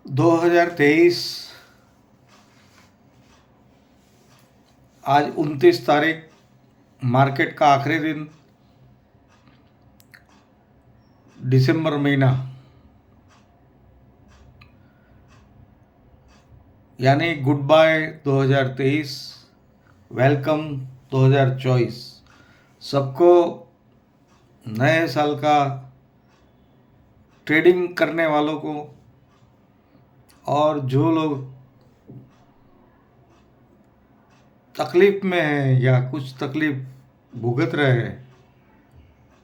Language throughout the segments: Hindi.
2023 आज 29 तारीख, मार्केट का आखिरी दिन, दिसंबर महीना, यानी गुड बाय 2023, वेलकम 2024। सबको नए साल का, ट्रेडिंग करने वालों को और जो लोग तकलीफ में हैं या कुछ तकलीफ भुगत रहे हैं,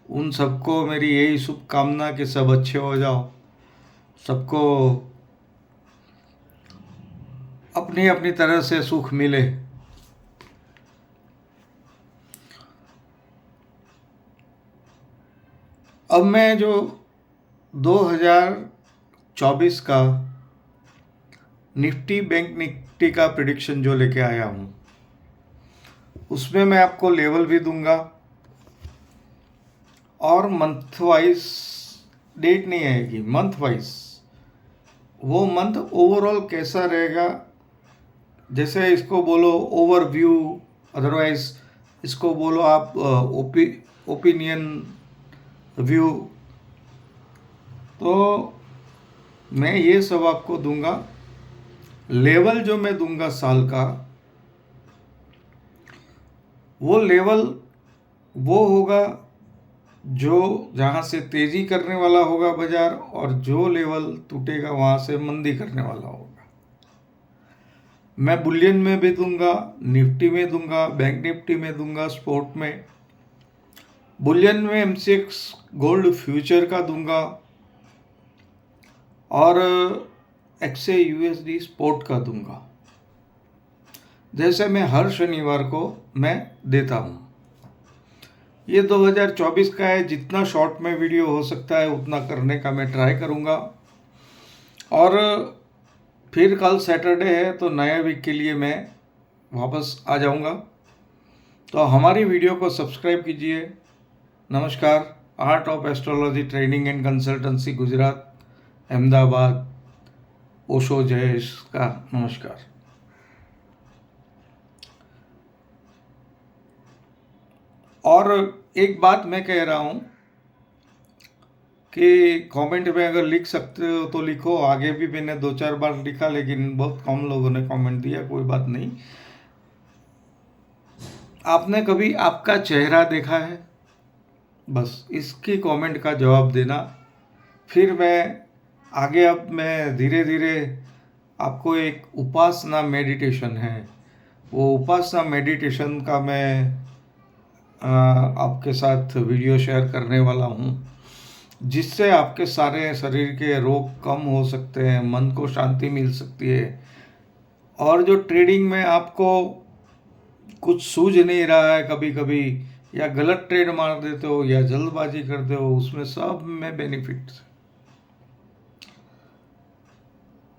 उन सबको मेरी यही शुभकामना कि सब अच्छे हो जाओ, सबको अपनी अपनी तरह से सुख मिले। अब मैं जो 2024 का निफ्टी बैंक निफ्टी का प्रिडिक्शन जो लेके आया हूँ, उसमें मैं आपको लेवल भी दूंगा और मंथ वाइज, डेट नहीं आएगी, मंथ वाइज वो मंथ ओवरऑल कैसा रहेगा, जैसे इसको बोलो ओवरव्यू, अदरवाइज इसको बोलो आप ओपिनियन व्यू। तो मैं ये सब आपको दूंगा। लेवल जो मैं दूंगा साल का, वो लेवल वो होगा जो जहाँ से तेजी करने वाला होगा बाजार, और जो लेवल टूटेगा वहाँ से मंदी करने वाला होगा। मैं बुलियन में भी दूंगा, निफ्टी में दूंगा, बैंक निफ्टी में दूंगा, स्पोर्ट में। बुलियन में एमसीएक्स गोल्ड फ्यूचर का दूंगा और एक्से यूएसडी स्पोर्ट का दूंगा, जैसे मैं हर शनिवार को मैं देता हूँ। ये 2024 का है, जितना शॉर्ट में वीडियो हो सकता है उतना करने का मैं ट्राई करूँगा। और फिर कल सैटरडे है तो नए वीक के लिए मैं वापस आ जाऊँगा। तो हमारी वीडियो को सब्सक्राइब कीजिए। नमस्कार। Art of astrology training and consultancy Gujarat, Ahmedabad, Osho Jayesh का नमस्कार। और एक बात मैं कह रहा हूँ कि कमेंट में अगर लिख सकते हो तो लिखो। आगे भी मैंने 2-4 बार लिखा, लेकिन बहुत कम लोगों ने कमेंट दिया। कोई बात नहीं। आपने कभी आपका चेहरा देखा है? बस इसकी कमेंट का जवाब देना। फिर मैं आगे, अब मैं धीरे धीरे आपको एक उपासना मेडिटेशन है, वो उपासना मेडिटेशन का मैं आपके साथ वीडियो शेयर करने वाला हूँ, जिससे आपके सारे शरीर के रोग कम हो सकते हैं, मन को शांति मिल सकती है। और जो ट्रेडिंग में आपको कुछ सूझ नहीं रहा है कभी कभी, या गलत ट्रेड मार देते हो या जल्दबाजी करते हो, उसमें सब में बेनिफिट,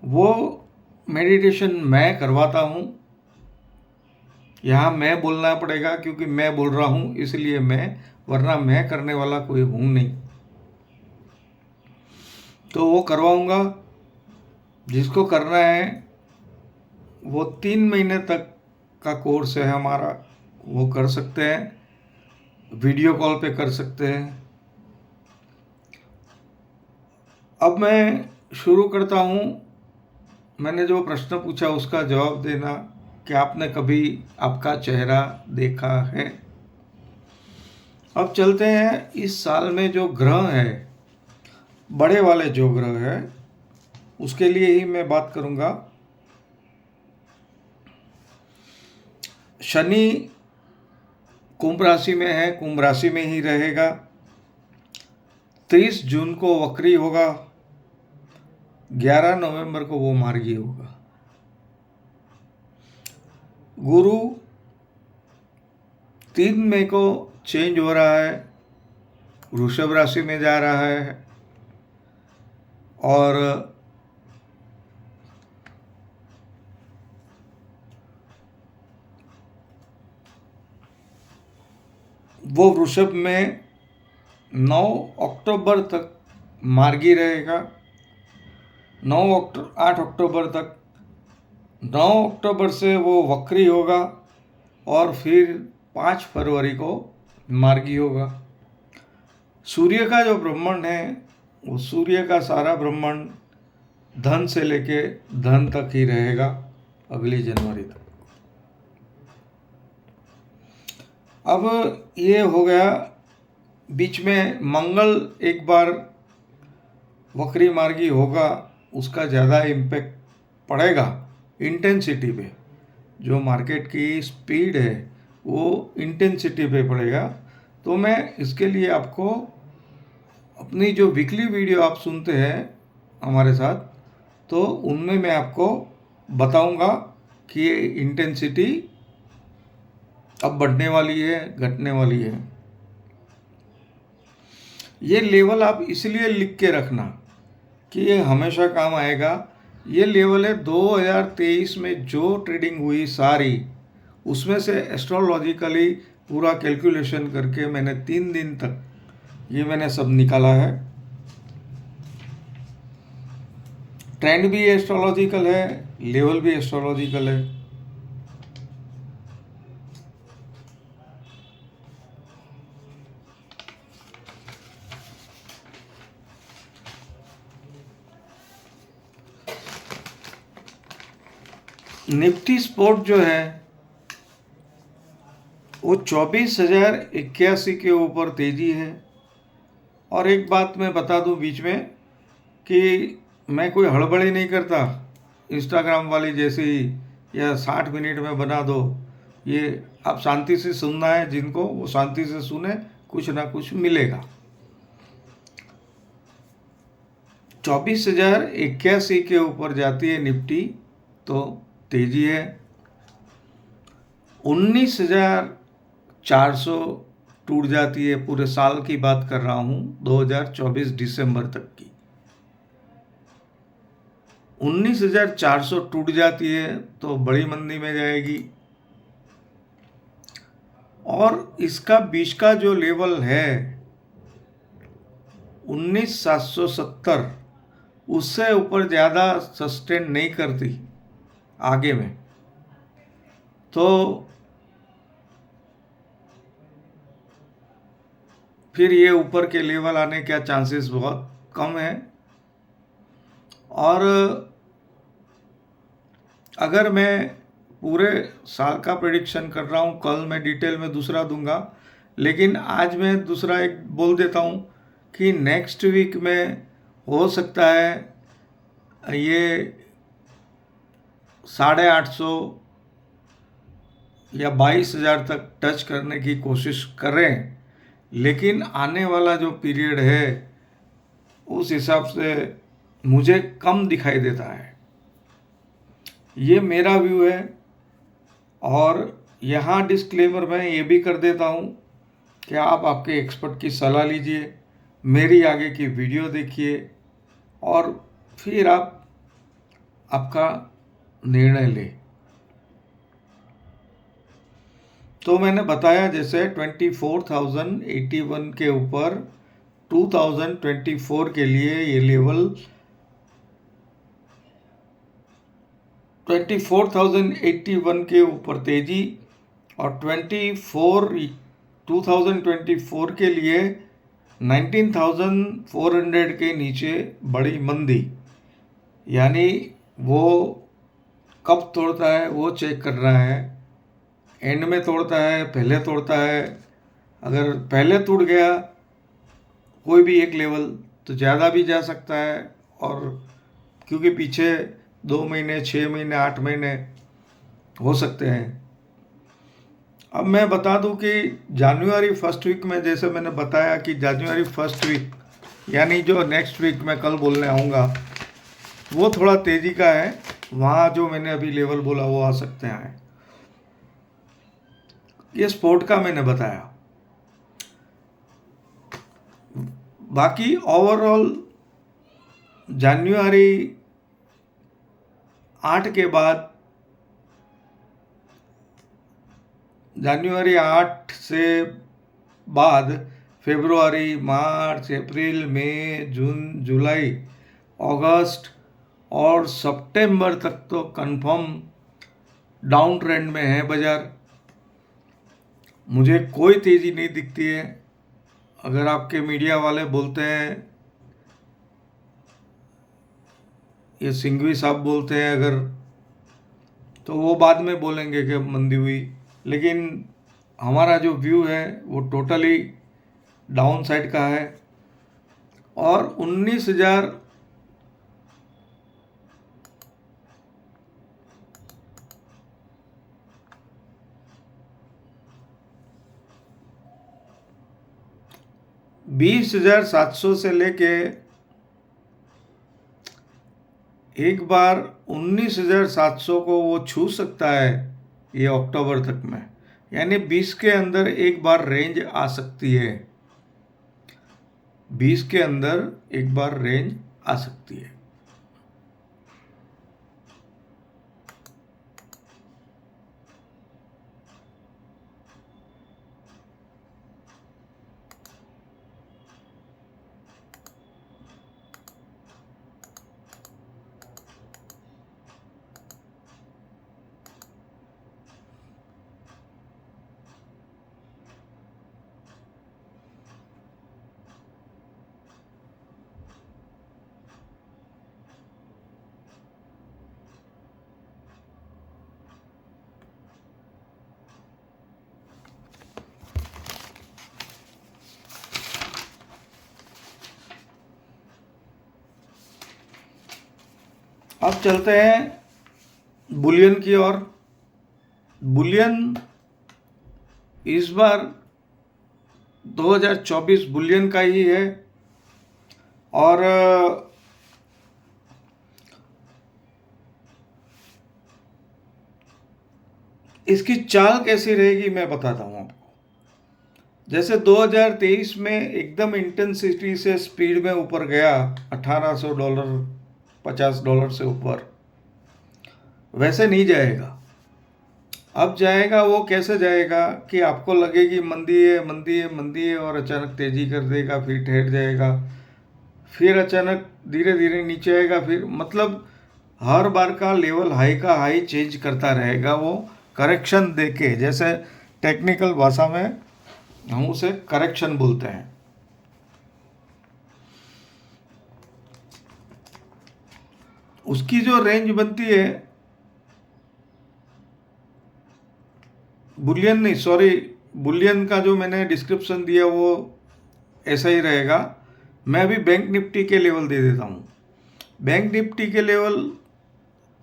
वो मेडिटेशन मैं करवाता हूँ। यहाँ मैं बोलना पड़ेगा क्योंकि मैं बोल रहा हूँ, इसलिए मैं, वरना मैं करने वाला कोई हूँ नहीं। तो वो करवाऊँगा। जिसको करना है वो 3 महीने तक का कोर्स है हमारा, वो कर सकते हैं, वीडियो कॉल पे कर सकते हैं। अब मैं शुरू करता हूँ। मैंने जो प्रश्न पूछा उसका जवाब देना कि आपने कभी आपका चेहरा देखा है। अब चलते हैं, इस साल में जो ग्रह है, बड़े वाले जो ग्रह है, उसके लिए ही मैं बात करूँगा। शनि कुंभ राशि में है, कुंभ राशि में ही रहेगा। 30 जून को वक्री होगा, 11 नवंबर को वो मार्गी होगा। गुरु 3 मई को चेंज हो रहा है, वृषभ राशि में जा रहा है, और वो वृषभ में 9 अक्टूबर तक मार्गी रहेगा। 8 अक्टूबर तक। 9 अक्टूबर से वो वक्री होगा और फिर 5 फरवरी को मार्गी होगा। सूर्य का जो ब्रह्मांड है वो सूर्य का सारा ब्रह्मांड धन से लेके धन तक ही रहेगा अगली जनवरी तक। अब ये हो गया, बीच में मंगल एक बार वक्री मार्गी होगा, उसका ज़्यादा इम्पैक्ट पड़ेगा इंटेंसिटी पे। जो मार्केट की स्पीड है वो इंटेंसिटी पे पड़ेगा। तो मैं इसके लिए आपको अपनी जो वीकली वीडियो आप सुनते हैं हमारे साथ, तो उनमें मैं आपको बताऊंगा कि ये इंटेंसिटी अब बढ़ने वाली है, घटने वाली है। ये लेवल आप इसलिए लिख के रखना कि ये हमेशा काम आएगा। ये लेवल है 2023 में जो ट्रेडिंग हुई सारी, उसमें से एस्ट्रोलॉजिकली पूरा कैलकुलेशन करके मैंने 3 दिन तक ये मैंने सब निकाला है। ट्रेंड भी एस्ट्रोलॉजिकल है, लेवल भी एस्ट्रोलॉजिकल है। निफ्टी स्पोर्ट जो है वो 24,081 के ऊपर तेजी है। और एक बात मैं बता दूं बीच में कि मैं कोई हड़बड़ी नहीं करता इंस्टाग्राम वाली जैसी, या 60 मिनट में बना दो। ये आप शांति से सुनना है, जिनको वो शांति से सुने, कुछ ना कुछ मिलेगा। 24,081 के ऊपर जाती है निफ्टी तो तेजी है। 19,400 टूट जाती है, पूरे साल की बात कर रहा हूँ, 2024 दिसंबर तक की। 19,400 टूट जाती है तो बड़ी मंदी में जाएगी। और इसका बीच का जो लेवल है 19,770, उससे ऊपर ज़्यादा सस्टेन नहीं करती आगे में। तो फिर ये ऊपर के लेवल आने का चांसेस बहुत कम है। और अगर मैं पूरे साल का प्रेडिक्शन कर रहा हूँ, कल मैं डिटेल में दूसरा दूंगा, लेकिन आज मैं दूसरा एक बोल देता हूँ कि नेक्स्ट वीक में हो सकता है ये 850 या 22,000 तक टच करने की कोशिश करें। लेकिन आने वाला जो पीरियड है उस हिसाब से मुझे कम दिखाई देता है। ये मेरा व्यू है। और यहाँ डिस्क्लेमर मैं ये भी कर देता हूँ कि आप आपके एक्सपर्ट की सलाह लीजिए, मेरी आगे की वीडियो देखिए और फिर आप आपका निर्णय लें। तो मैंने बताया जैसे 24,081 के ऊपर 2024 के लिए ये लेवल 24,081 के ऊपर तेजी, और 2024 के लिए 19,400 के नीचे बड़ी मंदी। यानी वो कब तोड़ता है वो चेक कर रहा है, एंड में तोड़ता है, पहले तोड़ता है। अगर पहले टूट गया कोई भी एक लेवल तो ज़्यादा भी जा सकता है, और क्योंकि पीछे 2 महीने, 6 महीने, 8 महीने हो सकते हैं। अब मैं बता दूं कि जनवरी फर्स्ट वीक में, जैसे मैंने बताया कि जनवरी फर्स्ट वीक यानी जो नेक्स्ट वीक मैं कल बोलने आऊँगा, वो थोड़ा तेज़ी का है। वहाँ जो मैंने अभी लेवल बोला वो आ सकते हैं। ये स्पोर्ट का मैंने बताया। बाकी ओवरऑल जनवरी 8 के बाद, जनवरी 8 से बाद फरवरी, मार्च, अप्रैल, मई, जून, जुलाई, अगस्त और सितंबर तक तो कंफर्म डाउन ट्रेंड में है बाजार। मुझे कोई तेज़ी नहीं दिखती है। अगर आपके मीडिया वाले बोलते हैं, ये सिंघवी साहब बोलते हैं अगर, तो वो बाद में बोलेंगे कि मंदी हुई, लेकिन हमारा जो व्यू है वो टोटली डाउन साइड का है। और 19,000 20,700 से लेके एक बार 19,700 को वो छू सकता है ये अक्टूबर तक में, यानी 20 के अंदर एक बार रेंज आ सकती है। 20 के अंदर एक बार रेंज आ सकती है। अब चलते हैं बुलियन की ओर। बुलियन इस बार 2024 बुलियन का ही है। और इसकी चाल कैसी रहेगी मैं बताता हूँ आपको। जैसे 2023 में एकदम इंटेंसिटी से स्पीड में ऊपर गया, $1,800 $50 से ऊपर, वैसे नहीं जाएगा। अब जाएगा वो कैसे जाएगा कि आपको लगेगी मंदी है मंदी है मंदी है, और अचानक तेजी कर देगा, फिर ठहर जाएगा, फिर अचानक धीरे धीरे नीचे आएगा, फिर मतलब हर बार का लेवल हाई का हाई चेंज करता रहेगा वो, करेक्शन देके। जैसे टेक्निकल भाषा में हम उसे करेक्शन बोलते हैं। उसकी जो रेंज बनती है, बुलियन नहीं, सॉरी, बुलियन का जो मैंने डिस्क्रिप्शन दिया वो ऐसा ही रहेगा। मैं अभी बैंक निफ्टी के लेवल दे देता हूँ। बैंक निफ्टी के लेवल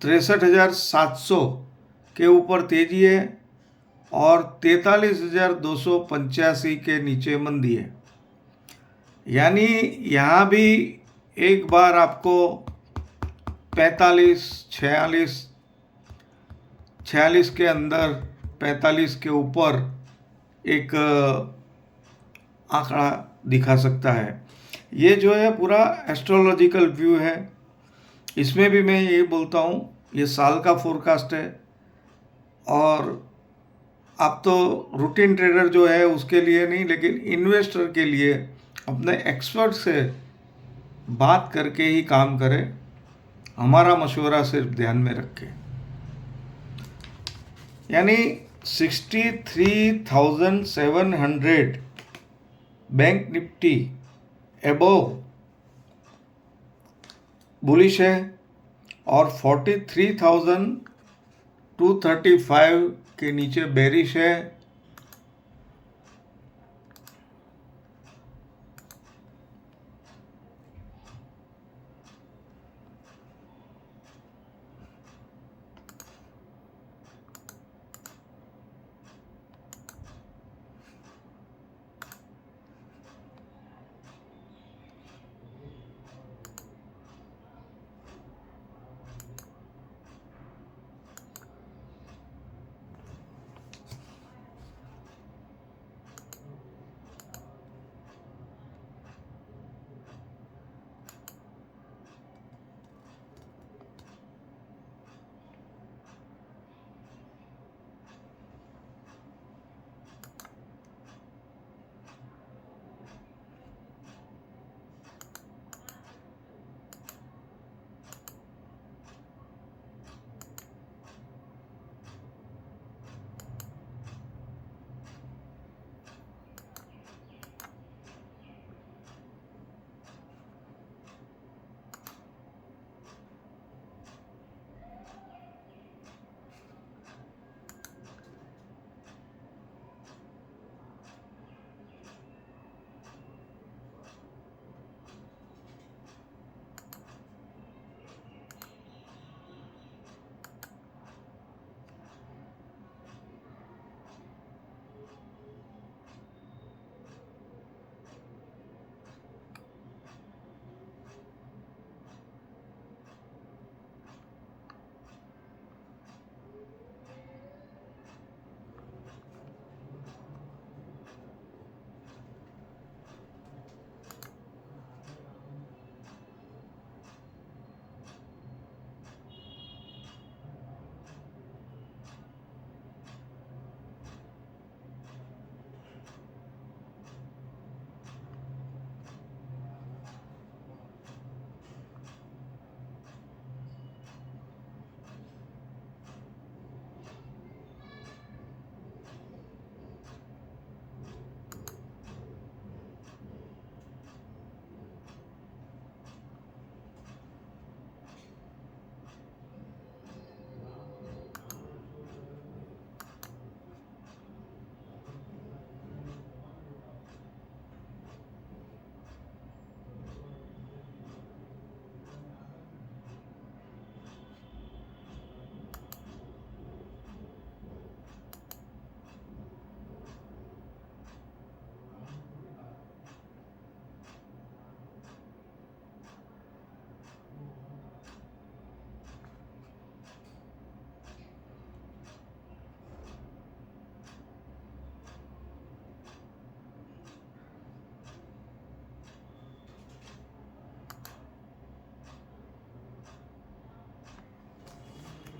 63,700 के ऊपर तेजी है और 43,285 के नीचे मंदी है। यानी यहाँ भी एक बार आपको 45 46 के अंदर, 45 के ऊपर एक आंकड़ा दिखा सकता है। ये जो है पूरा एस्ट्रोलॉजिकल व्यू है। इसमें भी मैं ये बोलता हूँ, ये साल का फोरकास्ट है। और आप तो रूटीन ट्रेडर जो है उसके लिए नहीं, लेकिन इन्वेस्टर के लिए अपने एक्सपर्ट से बात करके ही काम करें। हमारा मशवरा सिर्फ ध्यान में रखें। यानी 63,700 बैंक निफ्टी एबोव बुलिश है, और 43,235 के नीचे बेरिश है।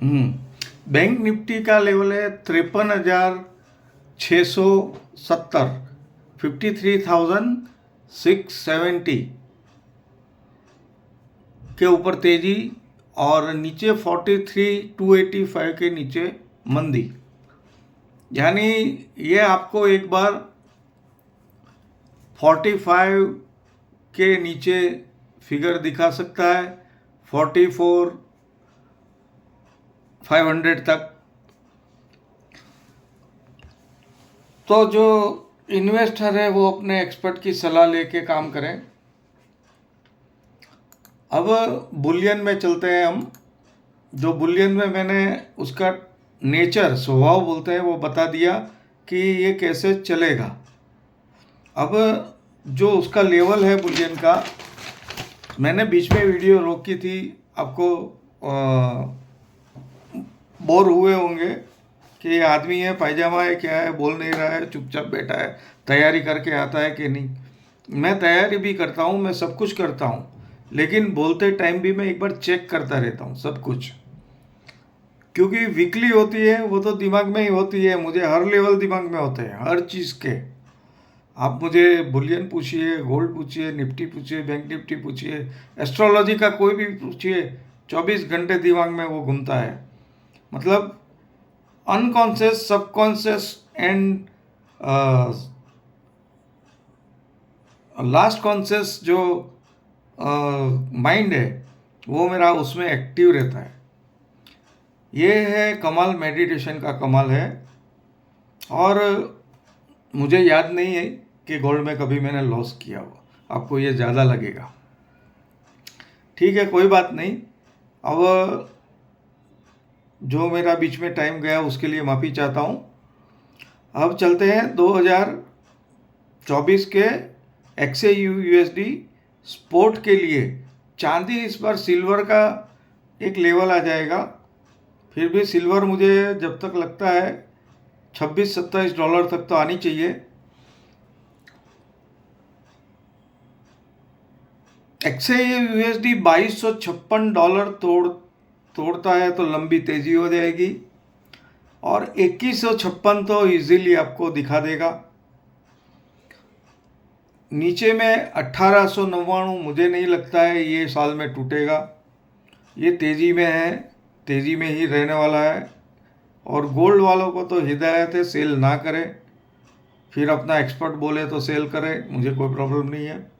बैंक निफ्टी का लेवल है 53,670, 53,670 के ऊपर तेजी, और नीचे 43,285 के नीचे मंदी। यानी ये आपको एक बार 45 के नीचे फिगर दिखा सकता है, 44,500 तक। तो जो इन्वेस्टर है वो अपने एक्सपर्ट की सलाह लेके काम करें। अब बुलियन में चलते हैं हम। जो बुलियन में मैंने उसका नेचर, स्वभाव बोलते हैं, वो बता दिया कि ये कैसे चलेगा। अब जो उसका लेवल है बुलियन का, मैंने बीच में वीडियो रोकी थी, आपको बोर हुए होंगे कि ये आदमी है, पायजामा है, क्या है, बोल नहीं रहा है, चुपचाप बैठा है, तैयारी करके आता है कि नहीं। मैं तैयारी भी करता हूँ, मैं सब कुछ करता हूँ, लेकिन बोलते टाइम भी मैं एक बार चेक करता रहता हूँ सब कुछ, क्योंकि वीकली होती है वो तो दिमाग में ही होती है। मुझे हर लेवल दिमाग में होते हैं, हर चीज़ के। आप मुझे बुलियन पूछिए, गोल्ड पूछिए, निफ्टी पूछिए, बैंक निफ्टी पूछिए, एस्ट्रोलॉजी का कोई भी पूछिए, 24 घंटे दिमाग में वो घूमता है। मतलब unconscious, subconscious and last conscious जो माइंड है वो मेरा उसमें एक्टिव रहता है। ये है कमाल, मेडिटेशन का कमाल है। और मुझे याद नहीं है कि गोल्ड में कभी मैंने लॉस किया हो। आपको ये ज़्यादा लगेगा, ठीक है, कोई बात नहीं। अब जो मेरा बीच में टाइम गया उसके लिए माफ़ी चाहता हूँ। अब चलते हैं 2024 के XAUUSD स्पोर्ट के लिए। चांदी इस बार सिल्वर का एक लेवल आ जाएगा। फिर भी सिल्वर मुझे जब तक लगता है $26-27 तक तो आनी चाहिए। XAUUSD $2256 तोड़ता है तो लंबी तेजी हो जाएगी, और 2156 तो इजीली आपको दिखा देगा। नीचे में 1899 मुझे नहीं लगता है ये साल में टूटेगा। ये तेज़ी में है, तेज़ी में ही रहने वाला है। और गोल्ड वालों को तो हिदायत है, सेल ना करें, फिर अपना एक्सपर्ट बोले तो सेल करें, मुझे कोई प्रॉब्लम नहीं है।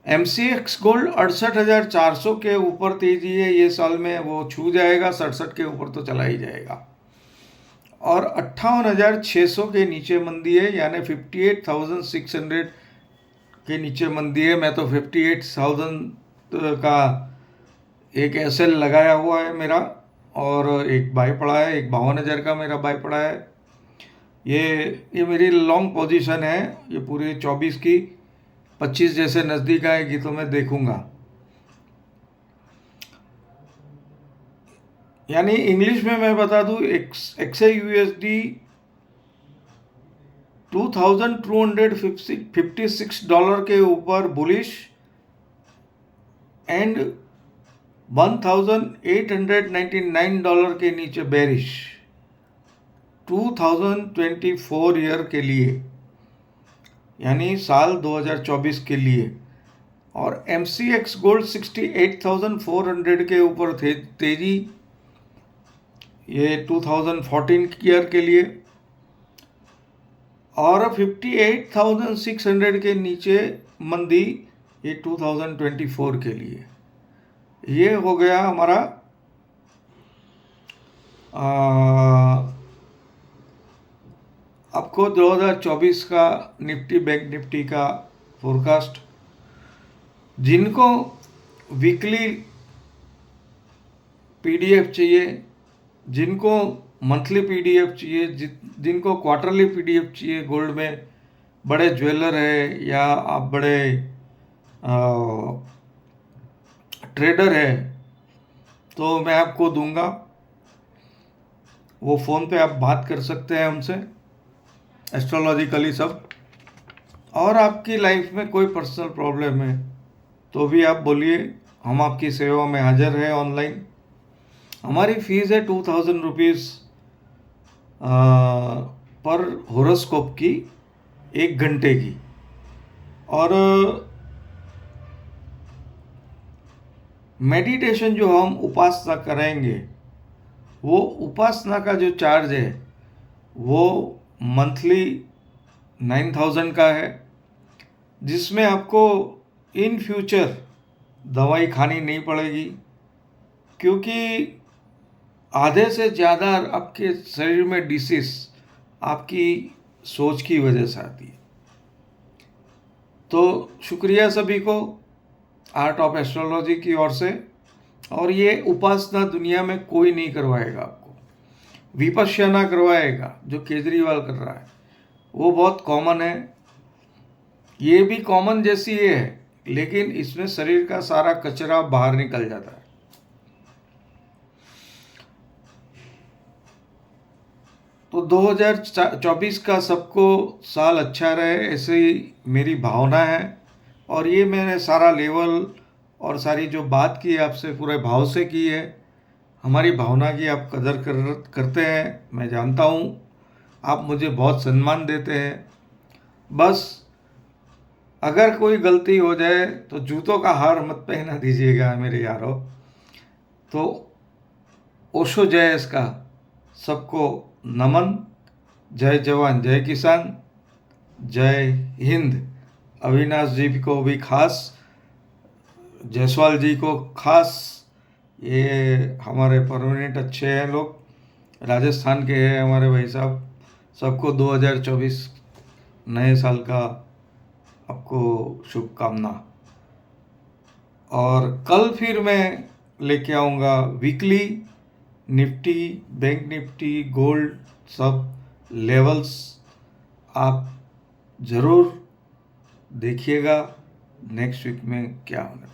MCX गोल्ड 68,400 के ऊपर तेजी है ये साल में, वो छू जाएगा, 67 के ऊपर तो चला ही जाएगा। और 58,600 के नीचे मंदी है, यानी 58,600 के नीचे मंदी है। मैं तो 58,000 का एक SL लगाया हुआ है मेरा, और एक बाय पड़ा है, एक 52,000 का मेरा बाय पड़ा है। ये मेरी लॉन्ग पोजीशन है, ये पूरी 24 की। 25 जैसे नज़दीक आएगी तो मैं देखूंगा। यानी इंग्लिश में मैं बता दूं, XAUUSD $2,256 के ऊपर बुलिश एंड $1,899 के नीचे बेरिश 2024 ईयर के लिए, यानी साल 2024 के लिए। और MCX गोल्ड 68,400 के ऊपर तेजी, ये 2014 ईयर के लिए। और 58,600 के नीचे मंदी, ये 2024 के लिए। ये हो गया हमारा आपको 2024 का निफ्टी बैंक निफ्टी का फोरकास्ट। जिनको वीकली PDF चाहिए, जिनको मंथली PDF चाहिए, जिनको क्वार्टरली PDF चाहिए, गोल्ड में बड़े ज्वेलर है या आप बड़े ट्रेडर है, तो मैं आपको दूंगा। वो फ़ोन पे आप बात कर सकते हैं हमसे, एस्ट्रोलॉजिकली सब। और आपकी लाइफ में कोई पर्सनल प्रॉब्लम है तो भी आप बोलिए, हम आपकी सेवा में हाजिर हैं ऑनलाइन। हमारी फीस है 2000 रुपीज़ पर होरोस्कोप की, 1 घंटे की। और मेडिटेशन जो हम उपासना करेंगे, वो उपासना का जो चार्ज है वो मंथली 9000 का है, जिसमें आपको इन फ्यूचर दवाई खानी नहीं पड़ेगी, क्योंकि आधे से ज़्यादा आपके शरीर में डिसीज आपकी सोच की वजह से आती है। तो शुक्रिया सभी को आर्ट ऑफ एस्ट्रोलॉजी की ओर से। और ये उपासना दुनिया में कोई नहीं करवाएगा आपको, विपश्यना करवाएगा जो केजरीवाल कर रहा है, वो बहुत कॉमन है। ये भी कॉमन जैसी है, लेकिन इसमें शरीर का सारा कचरा बाहर निकल जाता है। तो 2024 का सबको साल अच्छा रहे, ऐसे ही मेरी भावना है। और ये मैंने सारा लेवल और सारी जो बात की आपसे पूरे भाव से की है। हमारी भावना की आप कदर करते हैं, मैं जानता हूँ। आप मुझे बहुत सम्मान देते हैं। बस अगर कोई गलती हो जाए तो जूतों का हार मत पहना दीजिएगा मेरे यारों। तो ओशो जयस का सबको नमन। जय जवान जय किसान, जय हिंद। अविनाश जी को भी खास, जायसवाल जी को खास, ये हमारे परमानेंट अच्छे हैं लोग, राजस्थान के हैं हमारे भाई साहब। सबको 2024 नए साल का आपको शुभकामना। और कल फिर मैं लेके आऊँगा weekly Nifty, bank Nifty, gold, सब लेवल्स। आप ज़रूर देखिएगा नेक्स्ट वीक में क्या होगा।